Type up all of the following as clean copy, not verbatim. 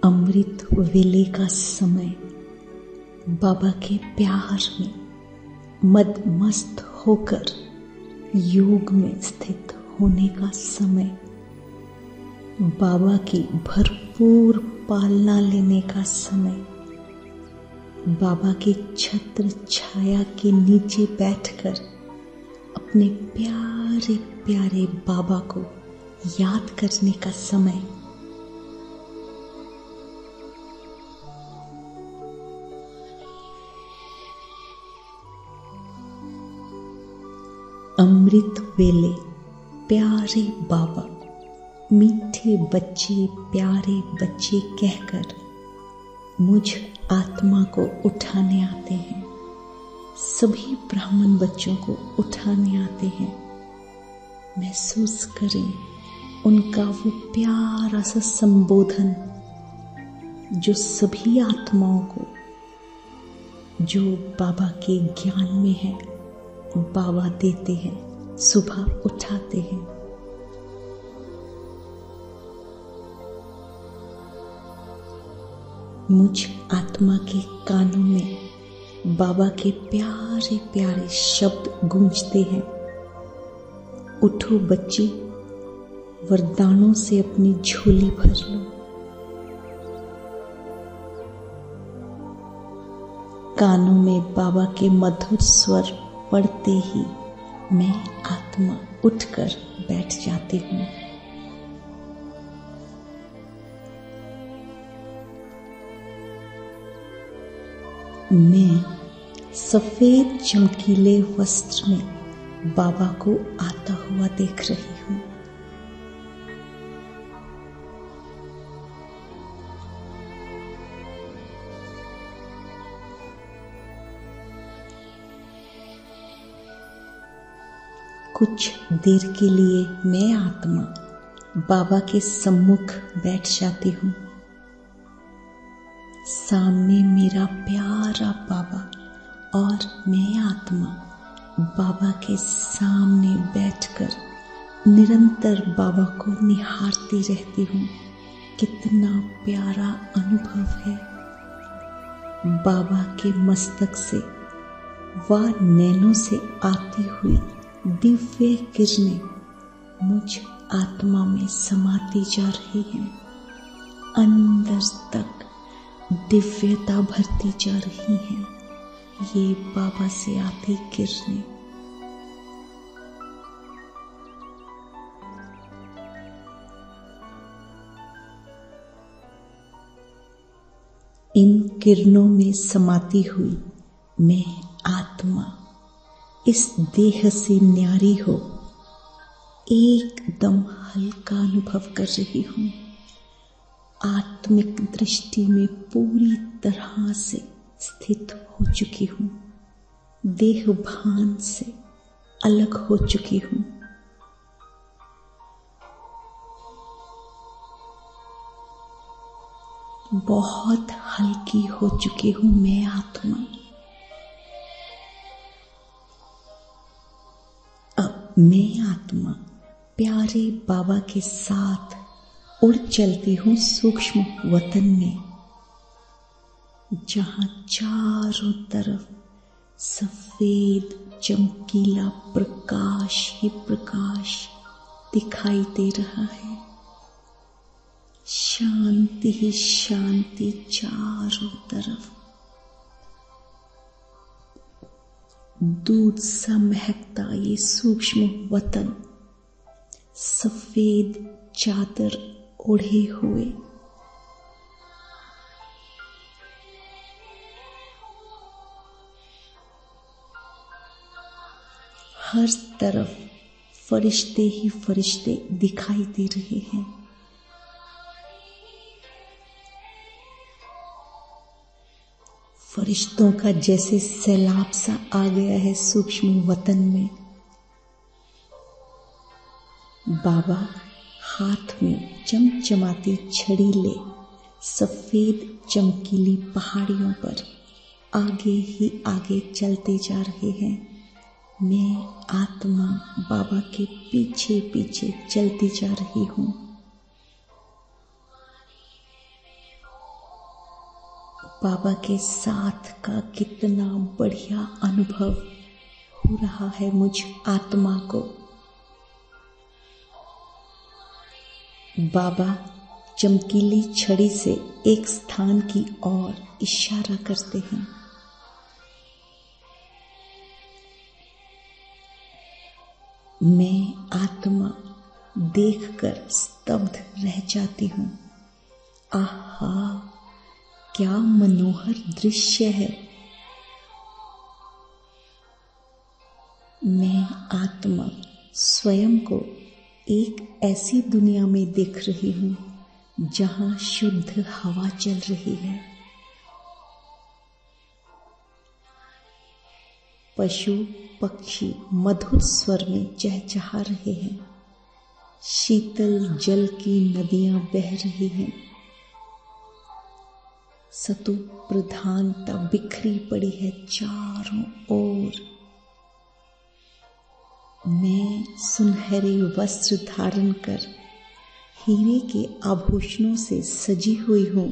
अमृत वेले का समय, बाबा के प्यार में मदमस्त होकर योग में स्थित होने का समय, बाबा की भरपूर पालना लेने का समय, बाबा के छत्र छाया के नीचे बैठकर अपने प्यारे प्यारे बाबा को याद करने का समय, अमृत वेले प्यारे बाबा मीठे बच्चे प्यारे बच्चे कहकर मुझ आत्मा को उठाने आते हैं। सभी ब्राह्मण बच्चों को उठाने आते हैं। महसूस करें उनका वो प्यारा सा संबोधन जो सभी आत्माओं को जो बाबा के ज्ञान में है बाबा देते हैं, सुबह उठाते हैं। मुझ आत्मा के कानों में बाबा के प्यारे प्यारे शब्द गूंजते हैं। उठो बच्चे, वरदानों से अपनी झोली भर लो। कानों में बाबा के मधुर स्वर पढ़ते ही मैं आत्मा उठकर बैठ जाती हूँ। मैं सफेद चमकीले वस्त्र में बाबा को आता हुआ देख रही हूँ। कुछ देर के लिए मैं आत्मा बाबा के सम्मुख बैठ जाती हूँ। सामने मेरा प्यारा बाबा और मैं आत्मा बाबा के सामने बैठकर निरंतर बाबा को निहारती रहती हूँ। कितना प्यारा अनुभव है। बाबा के मस्तक से व नैनों से आती हुई दिव्य किरणें मुझ आत्मा में समाती जा रही हैं। अंदर तक दिव्यता भरती जा रही है। ये बाबा से आती किरणें। इन किरणों में समाती हुई मैं आत्मा इस देह से न्यारी हो एकदम हल्का अनुभव कर रही हूँ। आत्मिक दृष्टि में पूरी तरह से स्थित हो चुकी हूँ। देह भान से अलग हो चुकी हूँ। बहुत हल्की हो चुकी हूँ मैं आत्मा। अब मैं आत्मा प्यारे बाबा के साथ उड़ चलती हूँ सूक्ष्म वतन में, जहां चारों तरफ सफेद चमकीला प्रकाश ही प्रकाश दिखाई दे रहा है। शांति ही शांति चारों तरफ। दूध सा महकता ये सूक्ष्म वतन सफेद चादर ओढ़े हुए। हर तरफ फरिश्ते ही फरिश्ते दिखाई दे रहे हैं। फरिश्तों का जैसे सैलाब सा आ गया है सूक्ष्म वतन में। बाबा हाथ में चमचमाती छड़ी ले सफेद चमकीली पहाड़ियों पर आगे ही आगे चलते जा रहे हैं। मैं आत्मा बाबा के पीछे पीछे चलती जा रही हूँ। बाबा के साथ का कितना बढ़िया अनुभव हो रहा है मुझ आत्मा को। बाबा चमकीली छड़ी से एक स्थान की ओर इशारा करते हैं। मैं आत्मा देखकर स्तब्ध रह जाती हूँ। आहा, क्या मनोहर दृश्य है। मैं आत्मा स्वयं को एक ऐसी दुनिया में देख रही हूँ जहाँ शुद्ध हवा चल रही है। पशु पक्षी मधुर स्वर में चहचहा रहे हैं। शीतल जल की नदियां बह रही हैं। सतु प्रधानता बिखरी पड़ी है चारों ओर। मैं सुनहरे वस्त्र धारण कर हीरे के आभूषणों से सजी हुई हूँ।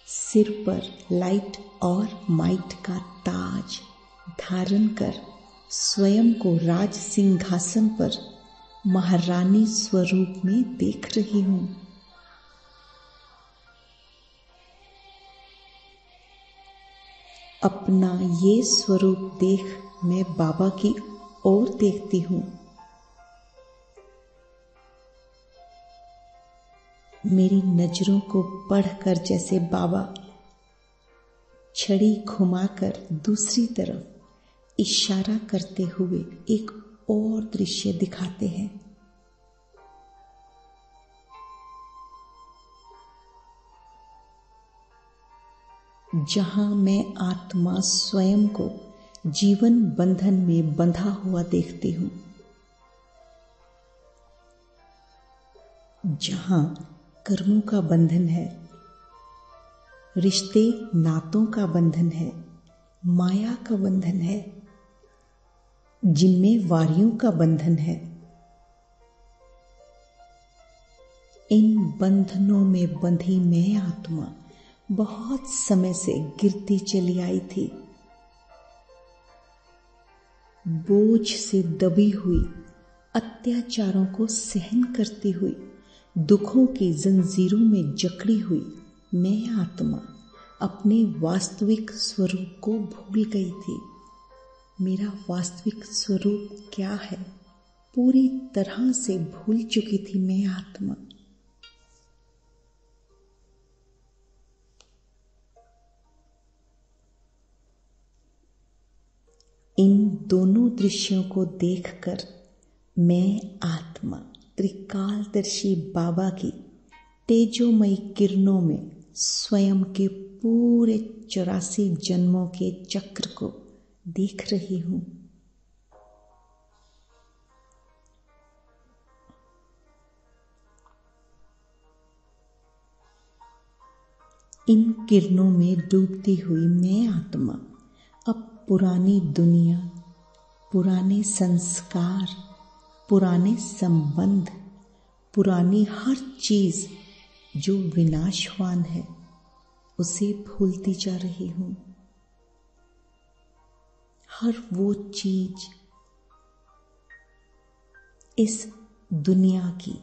सिर पर लाइट और माइट का ताज धारण कर स्वयं को राज सिंहासन पर महारानी स्वरूप में देख रही हूँ। अपना ये स्वरूप देख मैं बाबा की ओर देखती हूँ। मेरी नजरों को पढ़कर जैसे बाबा छड़ी घुमाकर दूसरी तरफ इशारा करते हुए एक और दृश्य दिखाते हैं। जहां मैं आत्मा स्वयं को जीवन बंधन में बंधा हुआ देखती हूं। जहां कर्मों का बंधन है, रिश्ते नातों का बंधन है, माया का बंधन है, जिम्मेवारियों का बंधन है। इन बंधनों में बंधी मैं आत्मा बहुत समय से गिरती चली आई थी। बोझ से दबी हुई, अत्याचारों को सहन करती हुई, दुखों की जंजीरों में जकड़ी हुई मैं आत्मा अपने वास्तविक स्वरूप को भूल गई थी। मेरा वास्तविक स्वरूप क्या है, पूरी तरह से भूल चुकी थी मैं आत्मा। इन दोनों दृश्यों को देखकर मैं आत्मा त्रिकालदर्शी बाबा की तेजोमयी किरणों में स्वयं के पूरे 84 जन्मों के चक्र को देख रही हूं। इन किरणों में डूबती हुई मैं आत्मा अब पुरानी दुनिया, पुराने संस्कार, पुराने संबंध, पुरानी हर चीज जो विनाशवान है उसे भूलती जा रही हूं। हर वो चीज इस दुनिया की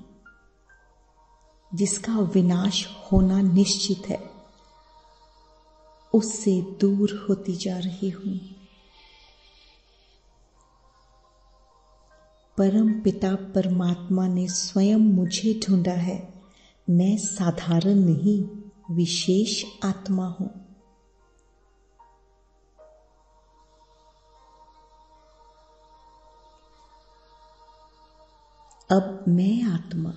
जिसका विनाश होना निश्चित है, उससे दूर होती जा रही हूं। परम पिता परमात्मा ने स्वयं मुझे ढूंढा है। मैं साधारण नहीं, विशेष आत्मा हूं। अब मैं आत्मा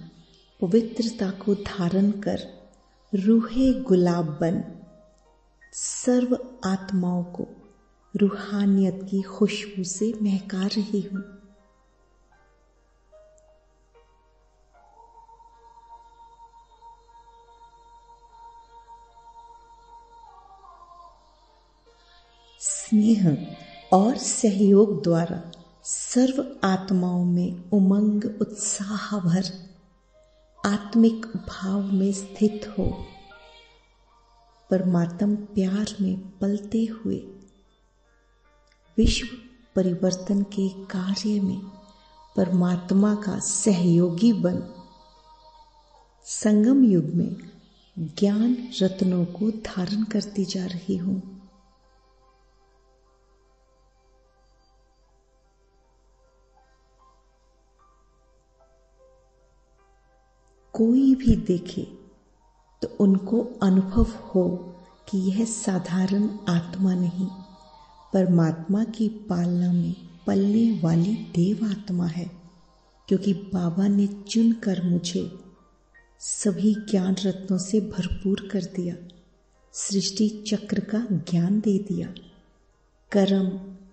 पवित्रता को धारण कर रूहे गुलाब बन सर्व आत्माओं को रूहानियत की खुशबू से महका रही हूं। स्नेह और सहयोग द्वारा सर्व आत्माओं में उमंग उत्साह भर आत्मिक भाव में स्थित हो, परमात्म प्यार में पलते हुए विश्व परिवर्तन के कार्य में परमात्मा का सहयोगी बन संगम युग में ज्ञान रत्नों को धारण करती जा रही हूं। कोई भी देखे तो उनको अनुभव हो कि यह साधारण आत्मा नहीं, परमात्मा की पालना में पलने वाली देव आत्मा है, क्योंकि बाबा ने चुनकर मुझे सभी ज्ञान रत्नों से भरपूर कर दिया, सृष्टि चक्र का ज्ञान दे दिया, कर्म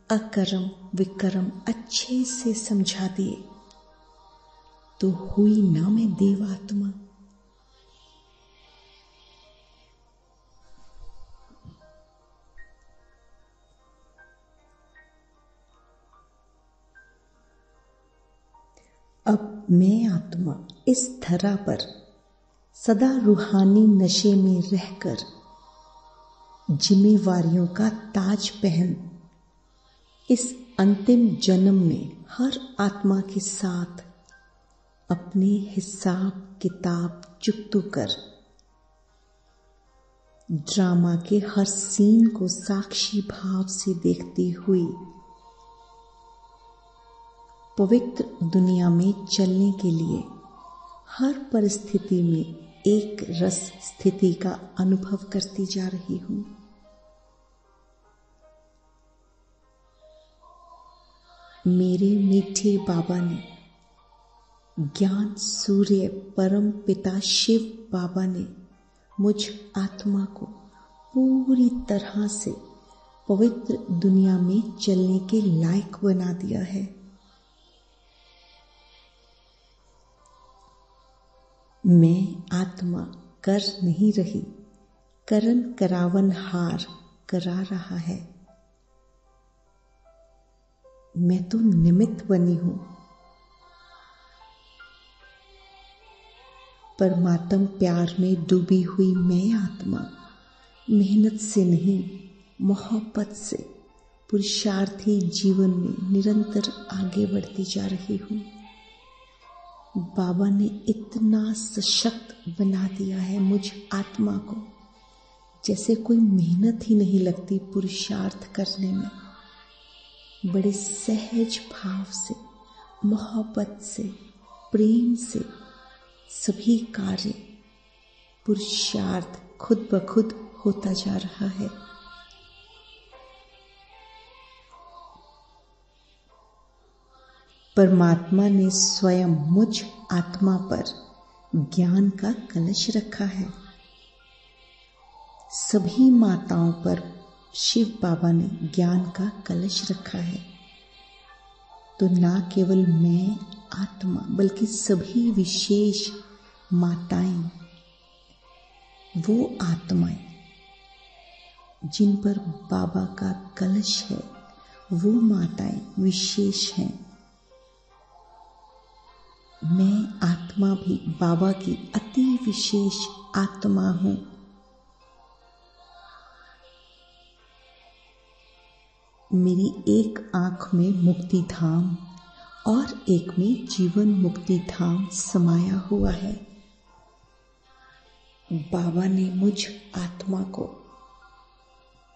अकर्म विकर्म अच्छे से समझा दिए, तो हुई ना मैं देवात्मा। अब मैं आत्मा इस धरा पर सदा रूहानी नशे में रहकर जिम्मेवारियों का ताज पहन इस अंतिम जन्म में हर आत्मा के साथ अपने हिसाब किताब चुकतू कर ड्रामा के हर सीन को साक्षी भाव से देखती हुई पवित्र दुनिया में चलने के लिए हर परिस्थिति में एक रस स्थिति का अनुभव करती जा रही हूं। मेरे मीठे बाबा ने, ज्ञान सूर्य परम पिता शिव बाबा ने मुझ आत्मा को पूरी तरह से पवित्र दुनिया में चलने के लायक बना दिया है। मैं आत्मा कर नहीं रही, करन करावन हार करा रहा है। मैं तो निमित्त बनी हूं। परमात्म प्यार में डूबी हुई मैं आत्मा मेहनत से नहीं, मोहब्बत से पुरुषार्थी जीवन में निरंतर आगे बढ़ती जा रही हूं। बाबा ने इतना सशक्त बना दिया है मुझ आत्मा को, जैसे कोई मेहनत ही नहीं लगती पुरुषार्थ करने में। बड़े सहज भाव से, मोहब्बत से, प्रेम से सभी कार्य पुरुषार्थ खुद ब खुद होता जा रहा है। परमात्मा ने स्वयं मुझ आत्मा पर ज्ञान का कलश रखा है। सभी माताओं पर शिव बाबा ने ज्ञान का कलश रखा है। तो ना केवल मैं आत्मा बल्कि सभी विशेष माताएं, वो आत्माएं जिन पर बाबा का कलश है, वो माताएं विशेष हैं। मैं आत्मा भी बाबा की अति विशेष आत्मा हूं। मेरी एक आंख में मुक्ति धाम और एक में जीवन मुक्ति धाम समाया हुआ है। बाबा ने मुझ आत्मा को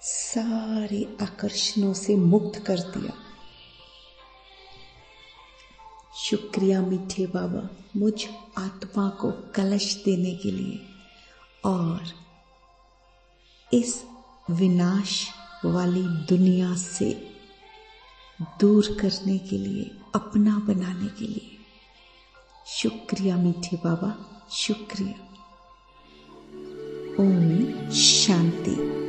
सारे आकर्षणों से मुक्त कर दिया। शुक्रिया मीठे बाबा, मुझ आत्मा को कलश देने के लिए और इस विनाश वाली दुनिया से दूर करने के लिए, अपना बनाने के लिए। शुक्रिया मीठे बाबा, शुक्रिया। ओम शांति।